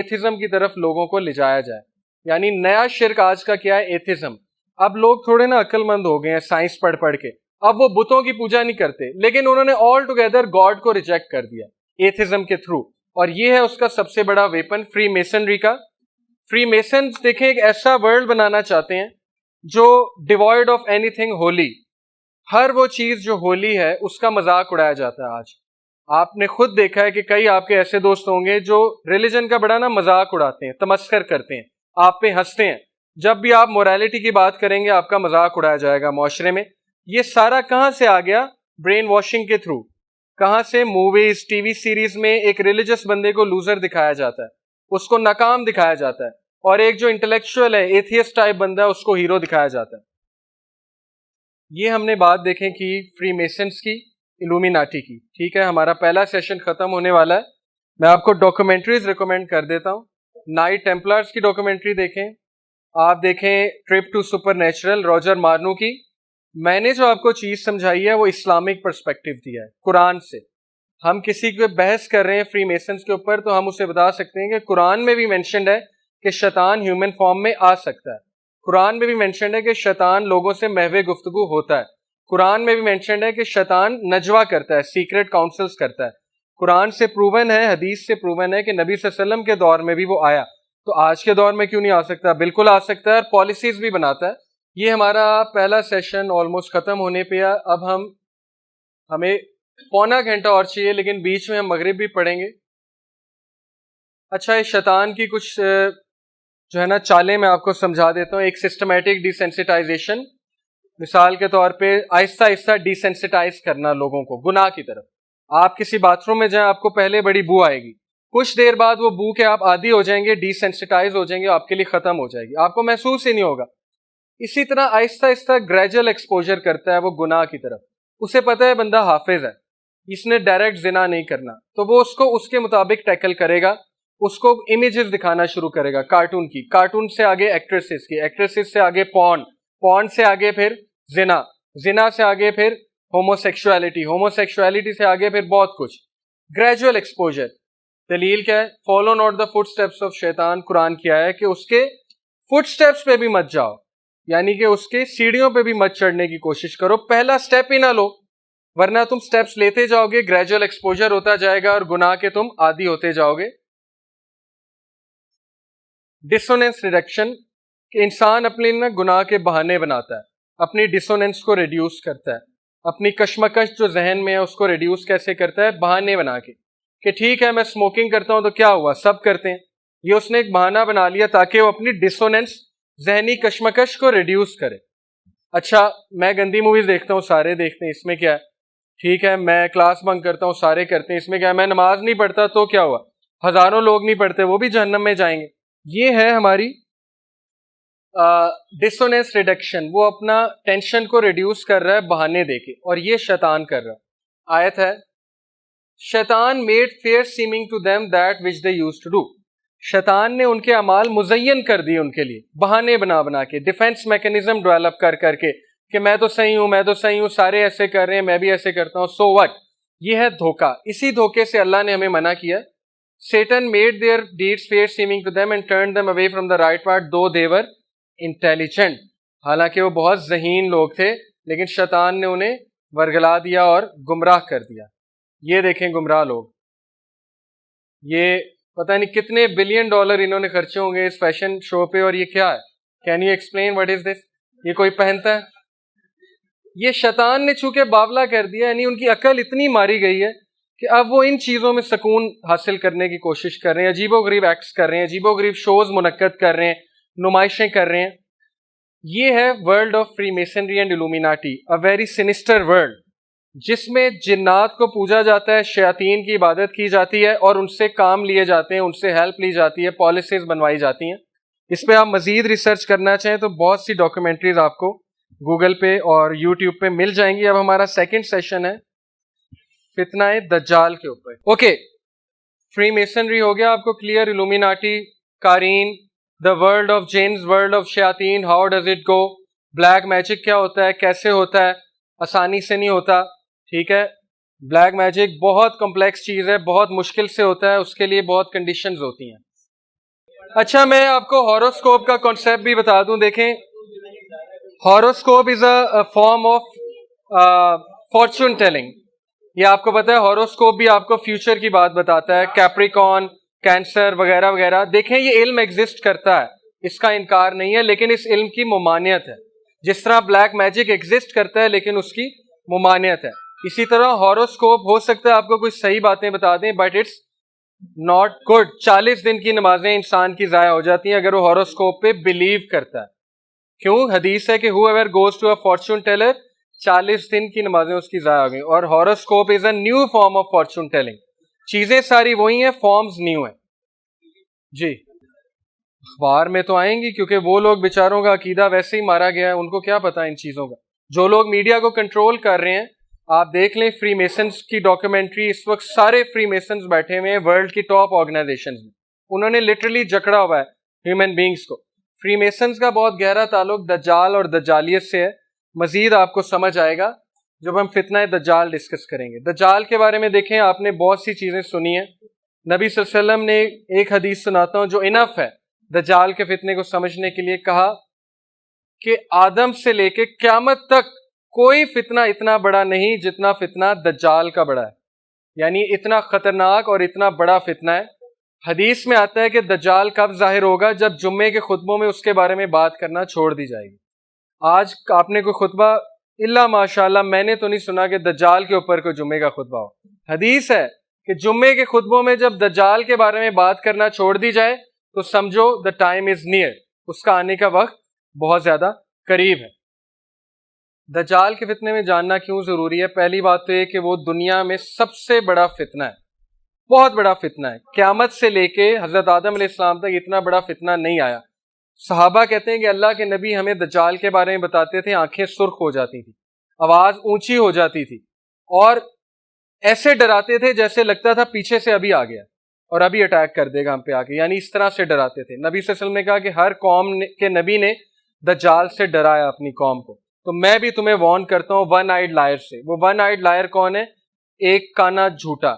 Atheism کی طرف لوگوں کو لے جایا جائے. یعنی نیا شرک آج کا کیا ہے؟ ایتھزم. اب لوگ تھوڑے نا عقل مند ہو گئے ہیں سائنس پڑھ پڑھ کے, اب وہ بتوں کی پوجا نہیں کرتے, لیکن انہوں نے آل ٹوگیدر گاڈ کو ریجیکٹ کر دیا ایتھزم کے تھرو. اور یہ ہے اس کا سب سے بڑا ویپن فری میسنری کا. فری میسنز دیکھیں ایک ایسا ورلڈ بنانا چاہتے ہیں جو devoid of anything holy. ہر وہ چیز جو ہولی ہے اس کا مذاق اڑایا جاتا ہے. آج آپ نے خود دیکھا ہے کہ کئی آپ کے ایسے دوست ہوں گے جو ریلیجن کا بڑا نا مذاق اڑاتے ہیں, تمسخر کرتے ہیں, آپ پہ ہنستے ہیں. جب بھی آپ موریلٹی کی بات کریں گے آپ کا مذاق اڑایا جائے گا معاشرے میں. یہ سارا کہاں سے آ گیا؟ برین واشنگ کے تھرو. کہاں سے؟ موویز, ٹی وی سیریز میں ایک ریلیجس بندے کو لوزر دکھایا جاتا ہے, اس کو ناکام دکھایا جاتا ہے, اور ایک جو انٹلیکچوئل ہے ایتھیسٹ ٹائپ بندہ ہے اس کو ہیرو دکھایا جاتا ہے. یہ ہم نے بات دیکھیں کہ فری میسنز کی, الومیناٹی کی. ٹھیک ہے, ہمارا پہلا سیشن ختم ہونے والا ہے. میں آپ کو ڈاکومنٹریز ریکمینڈ کر دیتا ہوں. نائٹ ٹیمپلرز کی ڈاکومنٹری دیکھیں, آپ دیکھیں trip to supernatural Roger Morneau کی. میں نے جو آپ کو چیز سمجھائی ہے وہ اسلامک پرسپیکٹو دیا ہے قرآن سے. ہم کسی کو بحث کر رہے ہیں فری میسنز کے اوپر تو ہم اسے بتا سکتے ہیں کہ قرآن میں بھی مینشنڈ ہے کہ شیطان ہیومن فارم میں آ سکتا ہے. قرآن میں بھی مینشنڈ ہے کہ شیطان لوگوں سے محو گفتگو ہوتا ہے. قرآن میں بھی مینشنڈ ہے کہ شیطان نجوا کرتا ہے, سیکرٹ کاؤنسلز کرتا ہے. قرآن سے پروون ہے, حدیث سے پروون ہے کہ نبی صلی اللہ علیہ وسلم کے دور میں بھی وہ آیا. تو آج کے دور میں کیوں نہیں آ سکتا؟ بالکل آ سکتا ہے, اور پالیسیز بھی بناتا ہے. یہ ہمارا پہلا سیشن آلموسٹ ختم ہونے پہ ہے. اب ہمیں پونا گھنٹہ اور چاہیے, لیکن بیچ میں ہم مغرب بھی پڑھیں گے. اچھا, یہ شیطان کی کچھ جو ہے نا چالیں میں آپ کو سمجھا دیتا ہوں. ایک سسٹمیٹک ڈیسینسٹائزیشن, مثال کے طور پہ آہستہ آہستہ ڈیسینسٹائز کرنا لوگوں کو گناہ کی طرف. آپ کسی باتھ روم میں جائیں, آپ کو پہلے بڑی بو آئے گی, کچھ دیر بعد وہ بو کے آپ عادی ہو جائیں گے, ڈیسینسٹائز ہو جائیں گے, آپ کے لیے ختم ہو جائے گی, آپ کو محسوس ہی نہیں ہوگا. اسی طرح آہستہ آہستہ گریجول ایکسپوجر کرتا ہے وہ گناہ کی طرف. اسے پتہ ہے بندہ حافظ ہے, اس نے ڈائریکٹ زنا نہیں کرنا, تو وہ اس کو اس کے مطابق ٹیکل کرے گا. اس کو امیجز دکھانا شروع کرے گا کارٹون کی, کارٹون سے آگے ایکٹریسز کی, ایکٹریسز سے آگے پورن, پورن سے آگے پھر زنا, زنا سے آگے پھر ہومو سیکشولیٹی, ہومو سیکشولیٹی سے آگے پھر بہت کچھ. Gradual exposure. دلیل کیا ہے؟ Follow not the footsteps of شیطان. قرآن کیا ہے کہ اس کے فٹ اسٹیپس پہ بھی مت جاؤ, یعنی کہ اس کے سیڑھیوں پہ بھی مت چڑھنے کی کوشش کرو, پہلا سٹیپ ہی نہ لو, ورنہ تم سٹیپس لیتے جاؤ گے, گریجول ایکسپوجر ہوتا جائے گا اور گناہ کے تم عادی ہوتے جاؤ گے. ڈسوننس ریڈکشن, کہ انسان اپنے نا گناہ کے بہانے بناتا ہے, اپنی ڈسوننس کو ریڈیوس کرتا ہے, اپنی کشمکش جو ذہن میں ہے اس کو ریڈیوس کیسے کرتا ہے؟ بہانے بنا کے, کہ ٹھیک ہے میں اسموکنگ کرتا ہوں تو کیا ہوا, سب کرتے ہیں. یہ اس نے ایک بہانہ بنا لیا تاکہ وہ اپنی ڈسوننس, ذہنی کشمکش کو ریڈیوس کرے. اچھا, میں گندی موویز دیکھتا ہوں, سارے دیکھتے ہیں, اس میں کیا ہے؟ ٹھیک ہے, میں کلاس بنک کرتا ہوں, سارے کرتے ہیں, اس میں کیا ہے؟ میں نماز نہیں پڑھتا تو کیا ہوا؟ ہزاروں لوگ نہیں پڑھتے, وہ بھی جہنم میں جائیں گے. یہ ہے ہماری ڈسوننس ریڈکشن. وہ اپنا ٹینشن کو ریڈیوس کر رہا ہے بہانے دے کے, اور یہ شیطان کر رہا ہے. آیت ہے, شیطان made fair seeming to them that which they used to do. شیطان نے ان کے اعمال مزین کر دیے ان کے لیے, بہانے بنا بنا کے, ڈیفینس میکنزم ڈیولپ کر کر کے, کہ میں تو صحیح ہوں, میں تو صحیح ہوں, سارے ایسے کر رہے ہیں, میں بھی ایسے کرتا ہوں, سو وٹ. یہ ہے دھوکہ. اسی دھوکے سے اللہ نے ہمیں منع کیا. Satan made their deeds fair seeming to them and turned them away from the right path, though they were intelligent. حالانکہ وہ بہت ذہین لوگ تھے, لیکن شیطان نے انہیں ورگلا دیا اور گمراہ کر دیا. یہ دیکھیں گمراہ لوگ, یہ پتہ نہیں کتنے بلین ڈالر انہوں نے خرچے ہوں گے اس فیشن شو پہ, اور یہ کیا ہے؟ Can you explain what is this? یہ کوئی پہنتا ہے؟ یہ شیطان نے چونکہ باولا کر دیا, یعنی ان کی عقل اتنی ماری گئی ہے کہ اب وہ ان چیزوں میں سکون حاصل کرنے کی کوشش کر رہے ہیں, عجیب و غریب ایکٹس کر رہے ہیں, عجیب و غریب شوز منعقد کر رہے ہیں, نمائشیں کر رہے ہیں. یہ ہے world of free masonry and illuminati, a very sinister world, جس میں جنات کو پوجا جاتا ہے, شیاطین کی عبادت کی جاتی ہے, اور ان سے کام لیے جاتے ہیں, ان سے ہیلپ لی جاتی ہے, پالیسیز بنوائی جاتی ہیں. اس پہ آپ مزید ریسرچ کرنا چاہیں تو بہت سی ڈاکومنٹریز آپ کو گوگل پہ اور یوٹیوب پہ مل جائیں گی. اب ہمارا سیکنڈ سیشن ہے فتنہ دجال کے اوپر. اوکے, فری میسنری ہو گیا آپ کو کلیئر, الومیناٹی, قارین, the world of jinns, world of شیاطین, how does it go, black magic کیا ہوتا ہے, کیسے ہوتا ہے, آسانی سے نہیں ہوتا. ٹھیک ہے, بلیک میجک بہت کمپلیکس چیز ہے, بہت مشکل سے ہوتا ہے, اس کے لیے بہت کنڈیشنز ہوتی ہیں. اچھا میں آپ کو ہاروسکوپ کا کانسیپٹ بھی بتا دوں. دیکھیں horoscope is a form of fortune telling. یہ آپ کو پتا ہے ہاروسکوپ بھی آپ کو فیوچر کی بات بتاتا ہے, کیپریکون, کینسر وغیرہ وغیرہ. دیکھیں یہ علم ایگزسٹ کرتا ہے, اس کا انکار نہیں ہے, لیکن اس علم کی ممانعت ہے. جس طرح بلیک میجک ایگزسٹ کرتا ہے لیکن اس کی ممانعت ہے, اسی طرح ہاروسکوپ ہو سکتا ہے آپ کو کچھ صحیح باتیں بتا دیں بٹ اٹس ناٹ گڈ. 40 دن کی نمازیں انسان کی ضائع ہو جاتی ہیں اگر وہ ہاروسکوپ پہ بلیو کرتا ہے. کیوں؟ حدیث ہے کہ whoever goes to a fortune teller 40 دن کی نمازیں اس کی ضائع ہو گئیں. اور horoscope is a new form of fortune telling. چیزیں ساری وہی ہیں, فارمز نیو ہیں. جی اخبار میں تو آئیں گی کیونکہ وہ لوگ بیچاروں کا عقیدہ ویسے ہی مارا گیا ہے, ان کو کیا پتا ان چیزوں کا. جو لوگ میڈیا کو کنٹرول کر رہے ہیں, آپ دیکھ لیں فری میسنز کی ڈاکیومنٹری, اس وقت سارے فری میسنز بیٹھے ہوئے ہیں ورلڈ کی ٹاپ آرگنائزیشنز میں. انہوں نے لٹرلی جکڑا ہوا ہے ہیومن بینگز کو. فری میسنز کا بہت گہرا تعلق دجال اور دجالیت سے ہے. مزید آپ کو سمجھ آئے گا جب ہم فتنہ دجال ڈسکس کریں گے. دجال کے بارے میں دیکھیں, آپ نے بہت سی چیزیں سنی ہیں. نبی صلی اللہ علیہ وسلم نے ایک حدیث سناتا ہوں جو انف ہے دجال کے فتنے کو سمجھنے کے لیے. کہا کہ آدم سے لے کے قیامت تک کوئی فتنہ اتنا بڑا نہیں جتنا فتنہ دجال کا بڑا ہے. یعنی اتنا خطرناک اور اتنا بڑا فتنہ ہے. حدیث میں آتا ہے کہ دجال کب ظاہر ہوگا؟ جب جمعے کے خطبوں میں اس کے بارے میں بات کرنا چھوڑ دی جائے گی. آج آپ نے کوئی خطبہ اللہ ماشاء اللہ میں نے تو نہیں سنا کہ دجال کے اوپر کوئی جمعے کا خطبہ ہو. حدیث ہے کہ جمعے کے خطبوں میں جب دجال کے بارے میں بات کرنا چھوڑ دی جائے تو سمجھو the time is near, اس کا آنے کا وقت بہت زیادہ قریب ہے. دجال کے فتنے میں جاننا کیوں ضروری ہے؟ پہلی بات تو یہ کہ وہ دنیا میں سب سے بڑا فتنہ ہے, بہت بڑا فتنہ ہے. قیامت سے لے کے حضرت آدم علیہ السلام تک اتنا بڑا فتنہ نہیں آیا. صحابہ کہتے ہیں کہ اللہ کے نبی ہمیں دجال کے بارے میں بتاتے تھے, آنکھیں سرخ ہو جاتی تھی, آواز اونچی ہو جاتی تھی, اور ایسے ڈراتے تھے جیسے لگتا تھا پیچھے سے ابھی آ گیا اور ابھی اٹیک کر دے گا ہم پہ آ کے. یعنی اس طرح سے ڈراتے تھے. نبی صلی اللہ علیہ وسلم نے کہا کہ ہر قوم کے نبی نے دجال سے ڈرایا اپنی قوم کو, تو میں بھی تمہیں وارن کرتا ہوں ون آئیڈ لائر سے. وہ ون آئیڈ لائر کون ہے؟ ایک کانا جھوٹا,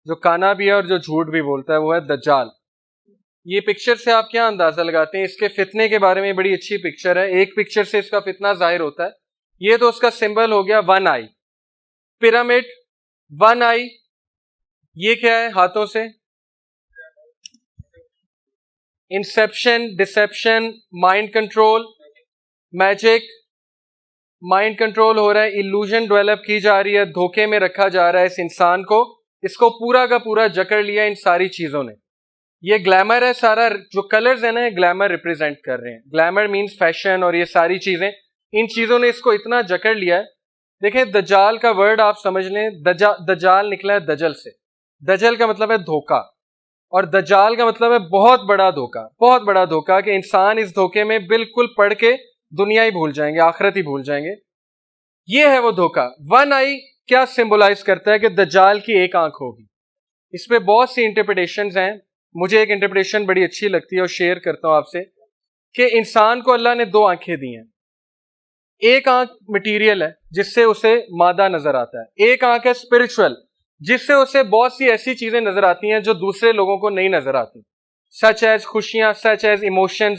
جو کانا بھی ہے اور جو جھوٹ بھی بولتا ہے, وہ ہے دجال. یہ پکچر سے آپ کیا اندازہ لگاتے ہیں؟ اس کے فتنے کے بارے میں بڑی اچھی پکچر ہے. ایک پکچر سے اس کا فتنہ ظاہر ہوتا ہے. یہ تو اس کا سمبل ہو گیا one eye, pyramid, one eye. یہ کیا ہے ہاتھوں سے؟ Inception, deception, mind control, magic. Mind control ہو رہا ہے, ایلوژن ڈیولپ کی جا رہی ہے, دھوکے میں رکھا جا رہا ہے اس انسان کو. اس کو پورا کا پورا جکڑ لیا ان ساری چیزوں نے. یہ گلیمر ہے سارا, جو کلرز ہیں نا یہ گلیمر ریپرزینٹ کر رہے ہیں. گلیمر مینز فیشن اور یہ ساری چیزیں, ان چیزوں نے اس کو اتنا جکڑ لیا ہے. دیکھیں دجال کا ورڈ آپ سمجھ لیں, دجال نکلا ہے دجل سے. دجل کا مطلب ہے دھوکا, اور دجال کا مطلب ہے بہت بڑا دھوکا, بہت بڑا دھوکا, کہ انسان اس دھوکے میں بالکل پڑ کے دنیا ہی بھول جائیں گے, آخرت ہی بھول جائیں گے. یہ ہے وہ دھوکا. ون آئی کیا سمبولائز کرتا ہے؟ کہ دجال کی ایک آنکھ ہوگی. اس پہ بہت سی انٹرپریٹیشنز ہیں. مجھے ایک انٹرپریٹیشن بڑی اچھی لگتی ہے اور شیئر کرتا ہوں آپ سے, کہ انسان کو اللہ نے دو آنکھیں دی ہیں. ایک آنکھ مٹیریل ہے جس سے اسے مادہ نظر آتا ہے, ایک آنکھ ہے اسپرچول جس سے اسے بہت سی ایسی چیزیں نظر آتی ہیں جو دوسرے لوگوں کو نہیں نظر آتی, سچ ایز خوشیاں, such as emotions,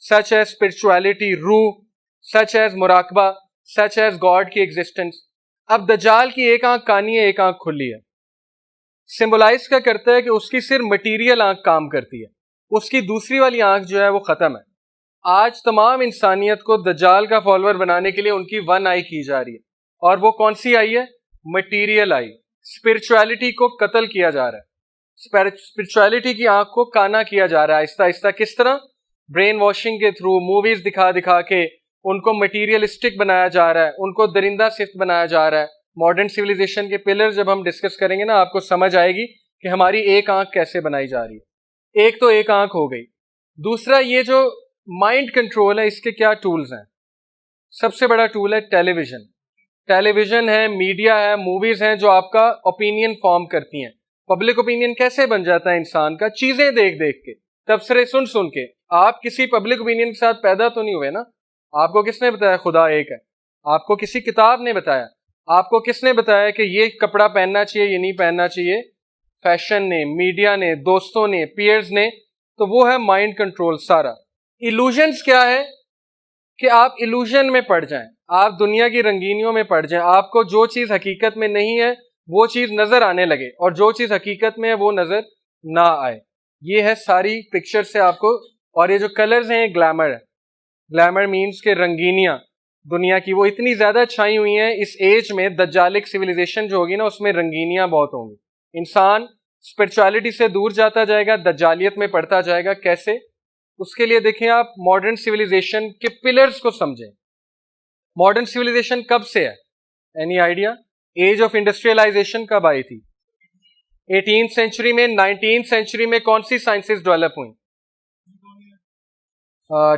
such as spirituality, روح, سچ ایز مراقبہ, سچ ایز گاڈ کی ایگزسٹنس. اب دجال کی ایک آنکھ کانی ہے, ایک آنکھ کھلی ہے. سمبولائز کیا کرتا ہے؟ کہ اس کی صرف مٹیریل آنکھ کام کرتی ہے, اس کی دوسری والی آنکھ جو ہے وہ ختم ہے. آج تمام انسانیت کو دجال کا فالوور بنانے کے لیے ان کی ون آئی کی جا رہی ہے, اور وہ کون سی آئی ہے؟ مٹیریل آئی. اسپرچویلٹی کو قتل کیا جا رہا ہے, اسپرچویلٹی کی آنکھ کو کانا کیا جا رہا ہے آہستہ آہستہ. کس طرح؟ برین واشنگ کے تھرو, موویز دکھا دکھا کے ان کو مٹیریلسٹک بنایا جا رہا ہے, ان کو درندہ صفت بنایا جا رہا ہے. ماڈرن سویلائزیشن کے پلر جب ہم ڈسکس کریں گے نا, آپ کو سمجھ آئے گی کہ ہماری ایک آنکھ کیسے بنائی جا رہی ہے. ایک تو ایک آنکھ ہو گئی. دوسرا یہ جو مائنڈ کنٹرول ہے, اس کے کیا ٹولز ہیں؟ سب سے بڑا ٹول ہے ٹیلی ویژن. ٹیلی ویژن ہے, میڈیا ہے, موویز ہیں جو آپ کا اوپینین فارم کرتی ہیں. پبلک اوپینین کیسے بن جاتا ہے انسان کا؟ چیزیں دیکھ دیکھ کے, تبصرے سن سن کے. آپ کسی پبلک اوپینین کے ساتھ پیدا تو نہیں ہوئے نا. آپ کو کس نے بتایا خدا ایک ہے؟ آپ کو کسی کتاب نے بتایا؟ آپ کو کس نے بتایا کہ یہ کپڑا پہننا چاہیے, یہ نہیں پہننا چاہیے؟ فیشن نے, میڈیا نے, دوستوں نے, پیئرز نے. تو وہ ہے مائنڈ کنٹرول سارا. ایلوژنس کیا ہے کہ آپ ایلوژن میں پڑ جائیں, آپ دنیا کی رنگینیوں میں پڑ جائیں, آپ کو جو چیز حقیقت میں نہیں ہے وہ چیز نظر آنے لگے, اور جو چیز حقیقت میں ہے وہ نظر نہ آئے. یہ ہے ساری پکچر سے آپ کو. اور یہ جو کلرز ہیں گلیمر ہے. گلیمر مینس کہ رنگینیاں دنیا کی وہ اتنی زیادہ چھائی ہوئی ہیں اس ایج میں. دجالک سویلائزیشن جو ہوگی نا اس میں رنگینیاں بہت ہوں گی. انسان اسپرچولیٹی سے دور جاتا جائے گا, دجالیت میں پڑتا جائے گا. کیسے؟ اس کے لیے دیکھیں آپ ماڈرن سویلائزیشن کے پلرز کو سمجھیں. ماڈرن سویلائزیشن کب سے ہے؟ Any idea? Age of industrialization کب آئی تھی؟ 18 سینچری میں. 19 سینچری میں کون سی سائنسز ڈیولپ ہوئیں؟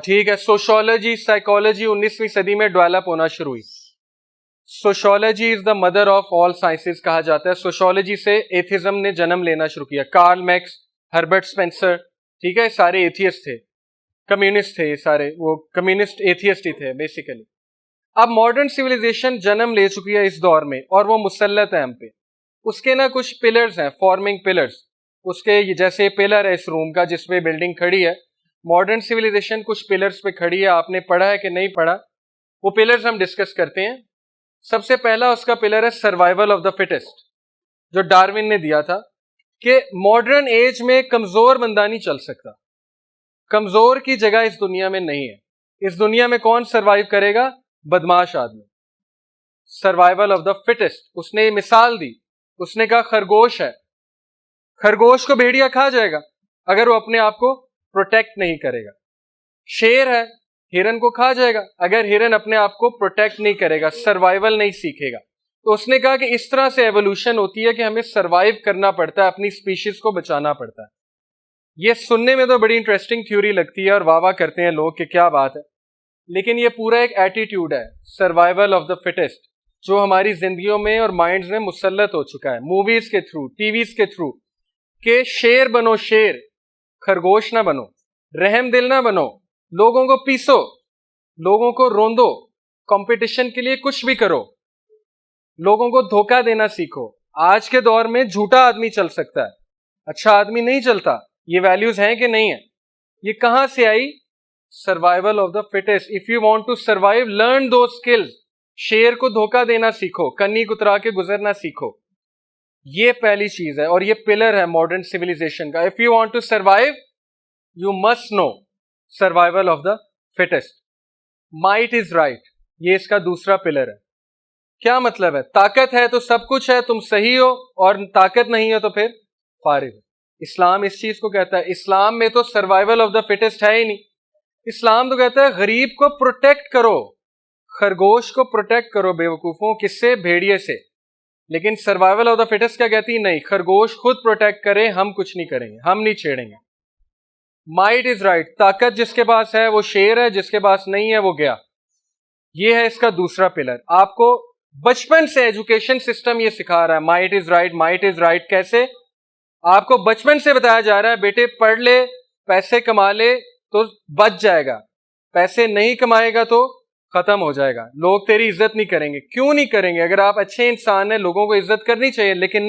ٹھیک ہے, سوشولوجی, سائیکالوجی 19ویں صدی میں ڈیولپ ہونا شروع ہوئی. Sociology is the mother of all sciences کہا جاتا ہے. سوشولوجی سے ایتھزم نے جنم لینا شروع کیا. کارل میکس, ہربرٹ اسپینسر, ٹھیک ہے, سارے ایتھیسٹ تھے, کمیونسٹ تھے, یہ سارے وہ کمیونسٹ ایتھیسٹ ہی تھے بیسیکلی. اب ماڈرن سویلائزیشن جنم لے چکی ہے اس دور میں, اور وہ مسلط ہے ہم پہ. اس کے نا کچھ پلرز ہیں, فارمنگ پلرز. اس کے جیسے پلر ہے اس روم کا جس پہ بلڈنگ کھڑی ہے, ماڈرن سویلائزیشن کچھ پلرز پہ کھڑی ہے. آپ نے پڑھا ہے کہ نہیں پڑھا؟ وہ پلرز ہم ڈسکس کرتے ہیں. سب سے پہلا اس کا پلر ہے سروائیول آف دا فٹسٹ, جو ڈارون نے دیا تھا کہ ماڈرن ایج میں کمزور بندہ نہیں چل سکتا. کمزور کی جگہ اس دنیا میں نہیں ہے. اس دنیا میں کون سروائیو کرے گا؟ بدماش آدمی. Survival of the fittest. اس نے مثال دی, اس نے کہا خرگوش ہے, خرگوش کو بھیڑیا کھا جائے گا اگر وہ اپنے آپ کو پروٹیکٹ نہیں کرے گا. شیر ہے, ہرن کو کھا جائے گا اگر ہرن اپنے آپ کو پروٹیکٹ نہیں کرے گا, سروائیول نہیں سیکھے گا. تو اس نے کہا کہ اس طرح سے ایوولوشن ہوتی ہے کہ ہمیں سروائیو کرنا پڑتا ہے, اپنی اسپیشیز کو بچانا پڑتا ہے. یہ سننے میں تو بڑی انٹرسٹنگ تھیوری لگتی ہے اور واہ واہ کرتے ہیں لوگ کہ کیا بات ہے, لیکن یہ پورا ایک ایٹیٹیوڈ ہے, سروائیول آف دا فٹسٹ, جو ہماری زندگیوں میں اور مائنڈز میں مسلط ہو چکا ہے موویز کے تھرو, ٹی ویز کے تھرو, کہ شیر بنو شیر, خرگوش نہ بنو, رحم دل نہ بنو, لوگوں کو پیسو, لوگوں کو روندو, کمپٹیشن کے لیے کچھ بھی کرو, لوگوں کو دھوکہ دینا سیکھو. آج کے دور میں جھوٹا آدمی چل سکتا ہے, اچھا آدمی نہیں چلتا. یہ ویلیوز ہیں کہ نہیں ہیں؟ یہ کہاں سے آئی؟ Survival of the fittest. If you want to survive, learn those skills. شیر کو دھوکہ دینا سیکھو, کنی کترا کے گزرنا سیکھو. یہ پہلی چیز ہے اور یہ پلر ہے ماڈرن سویلائزیشن کا. If you want to survive, you must know survival of the fittest. Might is right, یہ اس کا دوسرا پلر ہے. کیا مطلب ہے؟ طاقت ہے تو سب کچھ ہے, تم صحیح ہو, اور طاقت نہیں ہے تو پھر فارغ ہو. اسلام اس چیز کو کہتا ہے. اسلام میں تو سروائیول آف دا فٹسٹ ہے ہی نہیں. اسلام تو کہتا ہے غریب کو پروٹیکٹ کرو, خرگوش کو پروٹیکٹ کرو بے وقوفوں. کس سے؟ بھیڑیے سے. لیکن سروائیول آف دا فٹسٹ کیا کہتی؟ نہیں, خرگوش خود پروٹیکٹ کرے, ہم کچھ نہیں کریں گے, ہم نہیں چھیڑیں گے. مائٹ از رائٹ, طاقت جس کے پاس ہے وہ شیر ہے, جس کے پاس نہیں ہے وہ گیا. یہ ہے اس کا دوسرا پلر. آپ کو بچپن سے ایجوکیشن سسٹم یہ سکھا رہا ہے might is right, might is right. کیسے؟ آپ کو بچپن سے بتایا جا رہا ہے بیٹے پڑھ لے, پیسے کما لے تو بچ جائے گا, پیسے نہیں کمائے گا تو ختم ہو جائے گا, لوگ تیری عزت نہیں کریں گے. کیوں نہیں کریں گے؟ اگر آپ اچھے انسان ہیں, لوگوں کو عزت کرنی چاہیے, لیکن نہیں.